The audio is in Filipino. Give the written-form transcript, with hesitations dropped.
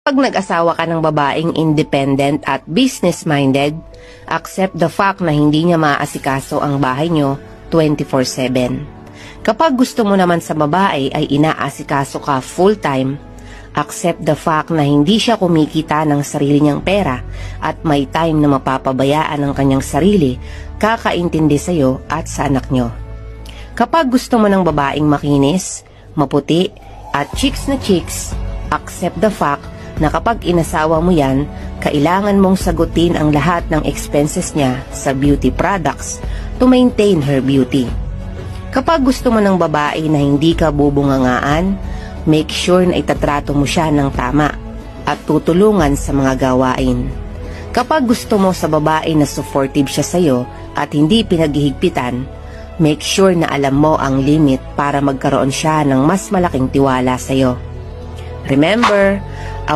Pag nag-asawa ka ng babaeng independent at business-minded, accept the fact na hindi niya maaasikaso ang bahay nyo 24/7. Kapag gusto mo naman sa babae ay inaasikaso ka full-time, accept the fact na hindi siya kumikita ng sarili niyang pera at may time na mapapabayaan ang kanyang sarili, kakaintindi sa'yo at sa anak nyo. Kapag gusto mo ng babaeng makinis, maputi, at chicks na chicks, accept the fact na kapag inasawa mo yan, kailangan mong sagutin ang lahat ng expenses niya sa beauty products to maintain her beauty. Kapag gusto mo ng babae na hindi ka bubungangaan, make sure na itatrato mo siya ng tama at tutulungan sa mga gawain. Kapag gusto mo sa babae na supportive siya sa'yo at hindi pinaghihigpitan, make sure na alam mo ang limit para magkaroon siya ng mas malaking tiwala sa'yo. Remember, a